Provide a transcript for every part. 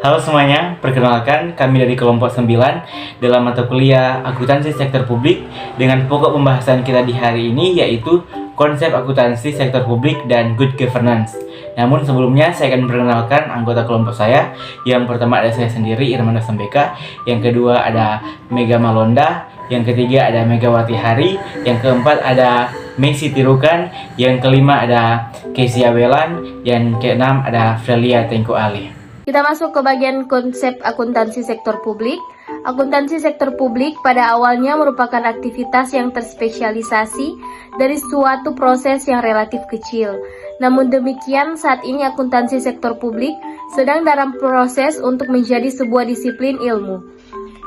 Halo semuanya, perkenalkan kami dari kelompok 9 dalam mata kuliah Akuntansi Sektor Publik dengan pokok pembahasan kita di hari ini yaitu konsep akuntansi sektor publik dan good governance. Namun sebelumnya saya akan memperkenalkan anggota kelompok saya. Yang pertama ada saya sendiri, Irmanda Sambeka. Yang kedua ada Mega Malonda. Yang ketiga ada Megawati Hari. Yang keempat ada Messi Tirukan. Yang kelima ada Kesia Welan. Yang keenam ada Frelia Tengku Ali. Kita masuk ke bagian konsep akuntansi sektor publik. Akuntansi sektor publik pada awalnya merupakan aktivitas yang terspesialisasi dari suatu proses yang relatif kecil. Namun demikian, saat ini akuntansi sektor publik sedang dalam proses untuk menjadi sebuah disiplin ilmu.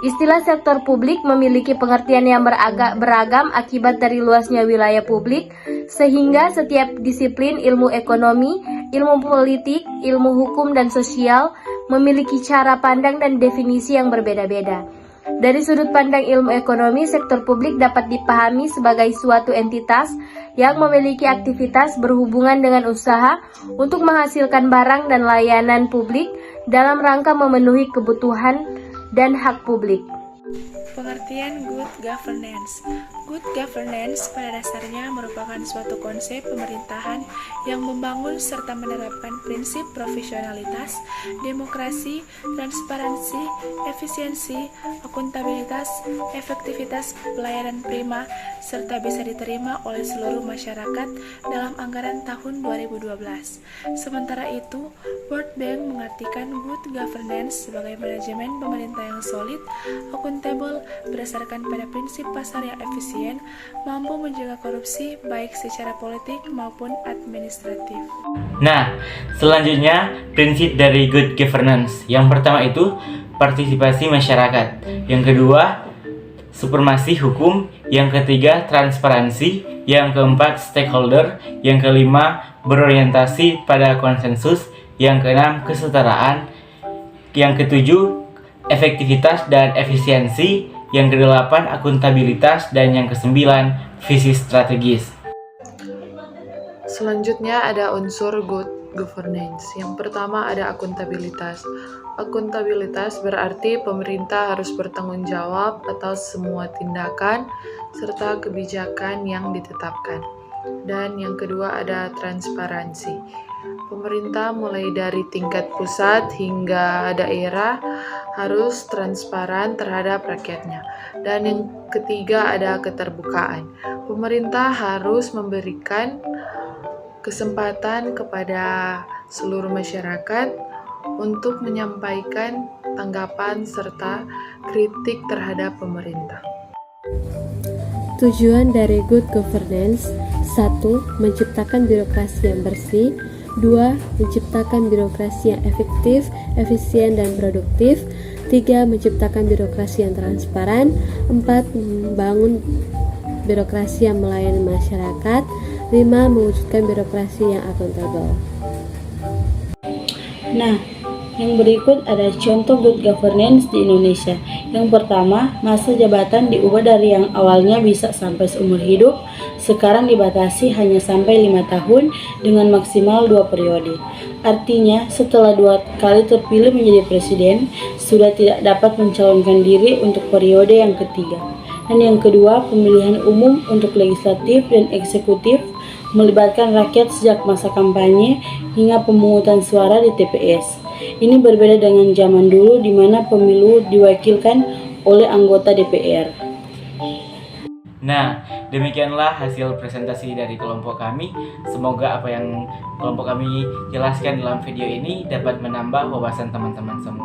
Istilah sektor publik memiliki pengertian yang beragam akibat dari luasnya wilayah publik, sehingga setiap disiplin ilmu ekonomi, ilmu politik, ilmu hukum dan sosial memiliki cara pandang dan definisi yang berbeda-beda. Dari sudut pandang ilmu ekonomi, sektor publik dapat dipahami sebagai suatu entitas yang memiliki aktivitas berhubungan dengan usaha untuk menghasilkan barang dan layanan publik dalam rangka memenuhi kebutuhan dan hak publik. Pengertian good governance. Good governance pada dasarnya merupakan suatu konsep pemerintahan yang membangun serta menerapkan prinsip profesionalitas, demokrasi, transparansi, efisiensi, akuntabilitas, efektivitas pelayanan prima, serta bisa diterima oleh seluruh masyarakat dalam anggaran tahun 2012. Sementara itu, World Bank mengartikan good governance sebagai manajemen pemerintah yang solid, akuntabel, berdasarkan pada prinsip pasar yang efisien, mampu menjaga korupsi baik secara politik maupun administratif. Nah, selanjutnya prinsip dari good governance. Yang pertama itu partisipasi masyarakat. Yang kedua, supremasi hukum. Yang ketiga, transparansi. Yang keempat, stakeholder. Yang kelima, berorientasi pada konsensus. Yang keenam, kesetaraan. Yang ketujuh, efektivitas dan efisiensi. Yang kedelapan, akuntabilitas. Dan yang kesembilan, visi strategis. Selanjutnya ada unsur good governance. Yang pertama ada akuntabilitas. Akuntabilitas berarti pemerintah harus bertanggung jawab atas semua tindakan serta kebijakan yang ditetapkan. Dan yang kedua ada transparansi. Pemerintah mulai dari tingkat pusat hingga daerah harus transparan terhadap rakyatnya. Dan yang ketiga ada keterbukaan. Pemerintah harus memberikan kesempatan kepada seluruh masyarakat untuk menyampaikan tanggapan serta kritik terhadap pemerintah. Tujuan dari good governance: 1. Menciptakan birokrasi yang bersih. 2. Menciptakan birokrasi yang efektif, efisien, dan produktif. 3. Menciptakan birokrasi yang transparan. 4. Membangun birokrasi yang melayani masyarakat. 5. Mewujudkan birokrasi yang akuntabel. Nah, yang berikut ada contoh good governance di Indonesia. Yang pertama, masa jabatan diubah dari yang awalnya bisa sampai seumur hidup, sekarang dibatasi hanya sampai 5 tahun dengan maksimal 2 periode. Artinya, setelah 2 kali terpilih menjadi presiden, sudah tidak dapat mencalonkan diri untuk periode yang ketiga. Dan yang kedua, pemilihan umum untuk legislatif dan eksekutif melibatkan rakyat sejak masa kampanye hingga pemungutan suara di TPS. Ini berbeda dengan zaman dulu di mana pemilu diwakilkan oleh anggota DPR. Nah, demikianlah hasil presentasi dari kelompok kami. Semoga apa yang kelompok kami jelaskan dalam video ini dapat menambah wawasan teman-teman semua.